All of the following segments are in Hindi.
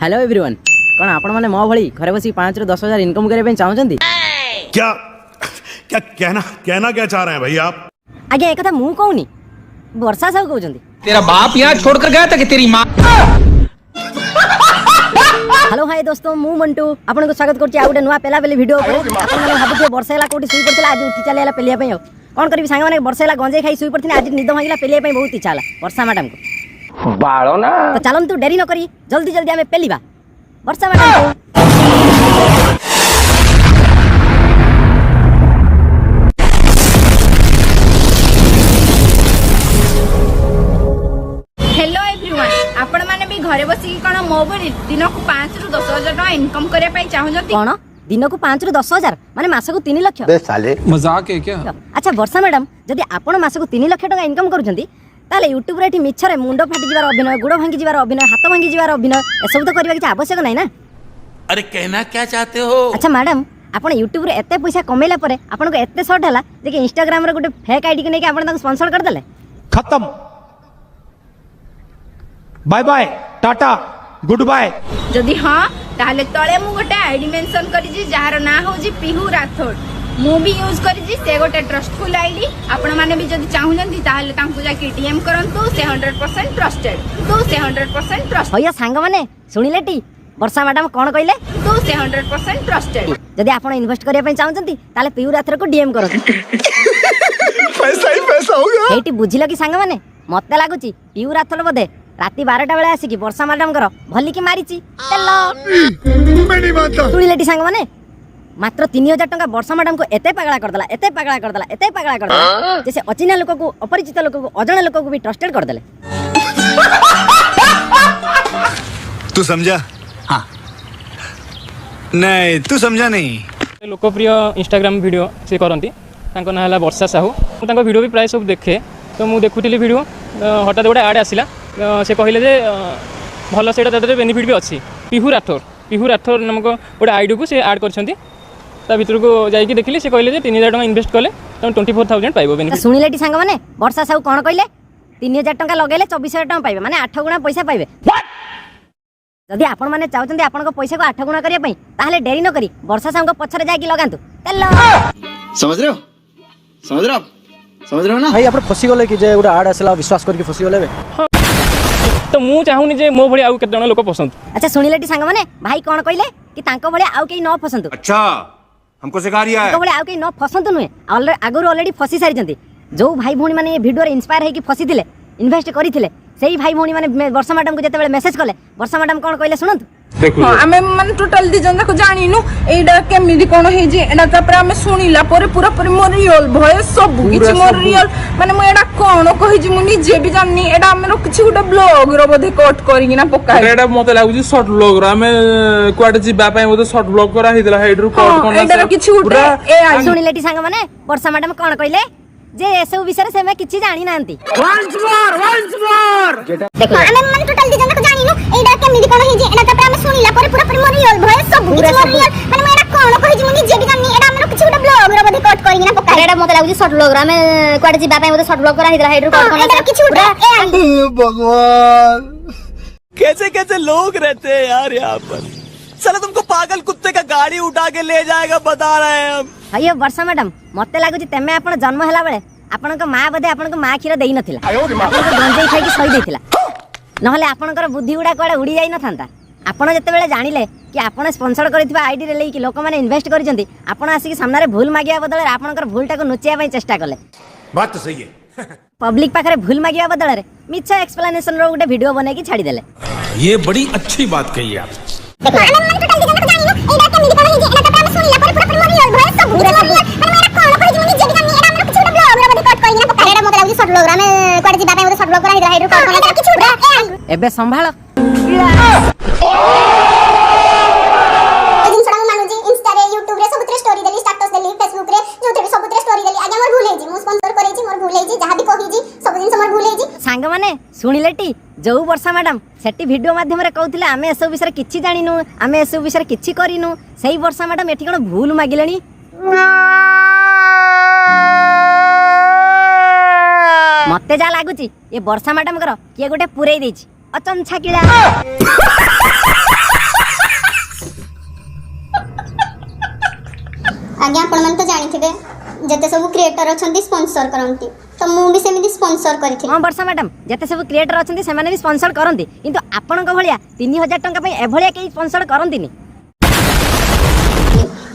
हेलो एवरीवन कौन आपण माने मो भली घरे बसी 5 ରୁ 10 हजार इनकम करे चाहते क्या क्या कहना क्या चाह रहे हैं भाई आप? आगे एक कथा मु कहूनी वर्षा सब कहउछंती तेरा बाप यहाँ छोड़कर गया था कि तेरी माँ। हेलो हाय दोस्तों मु मंटू आपन को स्वागत करछि आ गुटे नुवा पेला पेली वीडियो पर आपन माने भाबुथे वर्षा हला कोठी सुई पड़थिला आज उठी चलेला पेलिया पई कोन करबी सांग माने वर्षा हला गंजे खाई सुई पड़थिने आज निद भागिला पेलिया पई बहुत इच्छा हला वर्षा मैडम को बाड़ो ना तो चलन तू देरी न करी जल्दी जल्दी हमें पेलिबा वर्षा मैडम को हेलो एवरीवन आपण माने भी घरे बसी कोन मोबाइल दिन को 5 ରୁ 10 हजार टका इनकम करे पई चाहजती कोन दिन को 5 ରୁ 10 हजार माने मास को 3 लाख बे साले मजाक है क्या? अच्छा वर्षा मैडम जदि आपण मास को 3 लाख टका इनकम करूछंती ताले यूट्यूब रे मिछरे मुंड फाटी जिवार अभिनय गुड़ भांगी जिवार अभिनय हाथ भांगी जिवार अभिनय ए सब तो करबा कि आवश्यक नहीं ना। अरे कहना क्या चाहते हो? अच्छा मैडम आपण यूट्यूब रे एते पैसा कमेला परे आपण को एते शॉर्ट हला जे कि इंस्टाग्राम रे गुटे फेक आईडी के नै कि आपण ताको स्पॉन्सर कर देले खत्म bye bye tata goodbye. जदि हां ताले तळे मु गोटे आईडी मेंशन करी जी जहार ना हो जी पिहू राठौड़ मु भी यूज करी जी से गोटे ट्रस्टफुल आईडी आपण माने भी जदि चाहुजंती ताले तांकु जा के डीएम करंतु से 100% ट्रस्टेड तो से 100% ट्रस्ट होया सांग माने सुनिलेटी वर्षा मैडम कोन कहले तो से 100% ट्रस्टेड जदि आपण इन्वेस्ट करिया पई चाहुचंती ताले पियू राथर को डीएम करो पैसा ही पैसा होगा। एटी बुझिलो कि सांग माने मते लागुची पियू राथर बदे राती 12टा बेले आसी कि वर्षा मैडम कर भली की मारिची चलो मेरी बात सुनिलेटी सांग माने मात्र 3000 टका वर्षा मैडम को एते पागला कर देला एते पागला कर देला एते पागला कर देला जैसे अचिन्हा लोक को अपरिचित लोक को अजଣା लोक को भी ट्रस्टेड कर देले। तू समझा? हाँ नहीं तू समझा नहीं। लोकप्रिय इंस्टाग्राम वीडियो से करती ना है वर्षा साहू मुझे वीडियो भी प्राय सब देखे तो मुझे देखुली वीडियो हठात गोटे आड आसला से कहले जे भल से बेनिफिट भी अच्छी पिहू राठौर नामक गोटे आईडी को से आड कर भर को जाकि देखिली से कहले 3000 टका इन्वेस्ट कले तुम 24,000 पाइबो बेनिफिट। सुनिलेटी सांग माने वर्षा साहू कोन कहले 3000 टका लगेले 24,000 टका पाइबे माने 8 गुणा पैसा पाइबे। जदि आपण माने चाहउचंती आपण को पैसा को 8 गुणा करिया पई ताहले डेरी न करी वर्षा साहू को पछरे जाकि लगांतु चलो समझ रहे हो ना भाई आपण फसी गले कि जे गोटे आड आसला विश्वास करके फसी गले तो मु चाहूनी जे मो भली आउ केते जण लोक पसंद। अच्छा सुनिलेटी सांग माने भाई कोन कहले कि तांको भले आउ केई न फसंतु। अच्छा हमको सिखा रिया है। तांको भले आउ केई न फसंतु नुए आगुर ऑलरेडी फसी सारी जंती जो भाई भौणी माने ये वीडियो रे इंस्पायर है कि फसी थिले इन्वेस्ट करिथिले सेही भाई भौणी माने वर्षा मैडम को जते बेले मेसेज कले वर्षा मैडम कोन कहले सुनंतु हां हमें मन टोटल दी जन को जानिनु एडा केमिदि कोन हे जे एडा तापर हमें सुनिला पर पूरा पर मोर रियल भय सब किछि मोर रियल माने म एडा कोन कहि जे मु निजे भी जाननी एडा हमरो किछि गुटा ब्लॉग रो बधे कट करिना ना पकाय एडा मते लागु शॉर्ट ब्लॉग रो हमें क्वाड जिबा पय मते शॉर्ट ब्लॉग करा हिदला हेडरू कट कोन एडा किछि गुटा ए आई सुनिलेटी सांग माने वर्षा मैडम कोन कहले जे एसो विषय से मैं किछि जानि नांती वंस मोर देखो हमें मन टोटल दी जन को जानिनु एडा केमिदि कोन हे जे एडा तापर हमें सुनिला पर पूरा पर मोर रियल भय सब किछि मोर रियल माने म एडा कोन कहि जे मु निजे भी जाननी एडा हमरो किछि गुटा ब्लॉग रो बधे कट करिना ना पकाय एडा मते लागु शॉर्ट ब्लॉग रो हमें क्वाड जिबा पय मते शॉर्ट ब्लॉग करा हिदला हेडरू कट कोन एडा किछि गुटा ए आई भगवान कैसे कैसे लोग रहते हैं यार यहाँ पर साला तुमको पागल कुत्ते का गाड़ी उठा के ले जाएगा बता रहे हैं हम। अयो वर्षा मैडम मते लागु जे तेमे आपण जन्म हला बेले आपण को मां बदे आपण को मां खीर देई नथिला आपण को गंजेई खाई कि सही देथिला नहले आपणकर बुद्धि उडा कोडे उडी जाई न थांता आपण जते बेले जानिले कि आपण स्पॉन्सर करितबा आईडी रे लेई कि लोक माने इन्वेस्ट करिसंती आपण आसी कि सामने रे भूल मागिया बदले आपणकर भूलटा को नुचिया पई चेष्टा करले बात तो सही है। पब्लिक पाखरे भूल मागिया बदले रे मिछ एक्सप्लेनेशन रो गुटे वीडियो बने कि छाडी देले ये बड़ी अच्छी बात कही आप। देखो हमें मन टोटल दी जन को जानिनु एडा केमिदि कोन हे जे एडा तापर हमें सुनिला पर पूरा पर मोर रियल भय सब किछि मोर रियल माने म एडा कोन कहि जे मु निजे भी जाननी एडा हमरो किछि गुटा ब्लॉग रो बधे कट करिना ना पकाय एडा मते लागु शॉर्ट ब्लॉग रो हमें क्वाड जिबा पय मते शॉर्ट ब्लॉग करा हिदला हेडरू कट कोन एडा किछि गुटा ए आई एबे संभाळ इंस्टा रे यूट्यूब रे सबुतरे स्टोरी देली स्टेटस देली फेसबुक रे जोथे भी सबुतरे स्टोरी देली आगे मोर भूल हे जी मु स्पॉन्सर करे जी मोर भूल हे जी जहां भी कहि जी सब दिन मोर भूल हे जी सांग माने सुनिलेटी जो वर्षा मैडम सेठी वीडियो माध्यम रे कहउथिले आमे एसो विषय किछि जानिनु आमे एसो विषय किछि करिनु सेही वर्षा मैडम एठी कोन भूल मागिलेनी मते जा लागुची ये वर्षा मैडम कर किए गोटे पुरई देछि अचन छाकिला आज्ञा आपण मन तो जानिथिबे जते सब क्रिएटर अछंती स्पॉन्सर करंती तो मु भी सेमिति स्पॉन्सर करिथि हां वर्षा मैडम जते सब क्रिएटर अछंती से माने भी स्पॉन्सर करंती किंतु आपनक भलिया 3000 टंका पई एभलिया के स्पॉन्सर करंतीनी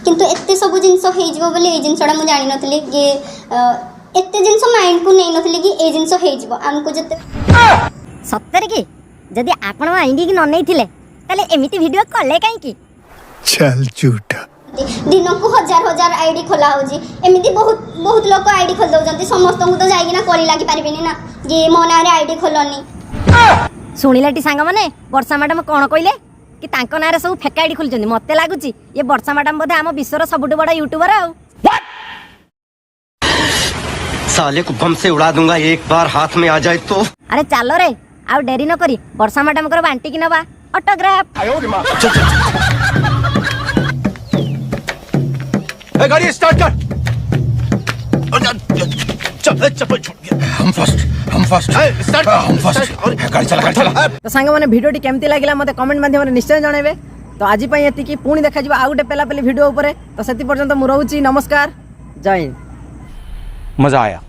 किंतु एत्ते सब जिंस हे जिवो बोले ए जिंसडा मु जानि नथली कि एत्ते जिंस माइंड को नै नथली कि ए जिंस हे जिवो हमको जते सत्तर की जदि आपण आईडी की न नै थिले तले एमिति वीडियो कले काई की चल झूठा दिन को हजार हजार आईडी खोला होजी एमिति बहुत बहुत लोग आईडी खोल दउजंती समस्त को तो जाई ना करी लागी पारबेनी ना जे मो ना रे आईडी खोलनी सुनिलाटी सांग माने वर्षा मैडम कोन कइले कि तांको नारे सब फेक आईडी खोलचंदी मते लागुची ये वर्षा मैडम बोधे आम विश्वर सबुठु बड़ा यूट्यूबर आ साले को बम से उड़ा दूंगा एक बार हाथ में आ जाए तो। अरे चलो रे आउ डेरी न करी वर्षा मैडम को बांटी की नवा ऑटोग्राफ गाड़ी स्टार्ट कर चप्पल छूट गया हम फर्स्ट स्टार्ट हम फर्स्ट गाड़ी चला तो सांग मैंने वीडियोटी केमती लागिला मते कमेंट माध्यम निश्चय जणाइबे तो आज पई एति की पुणी देखा जिबा आ गुटे पेला पेली वीडियो ऊपर तो सेति पर्यंत मु रहूची नमस्कार जय हिंद। मजा आया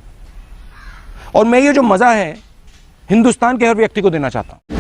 और मैं ये जो मजा है हिंदुस्तान के हर व्यक्ति को देना चाहता हूं।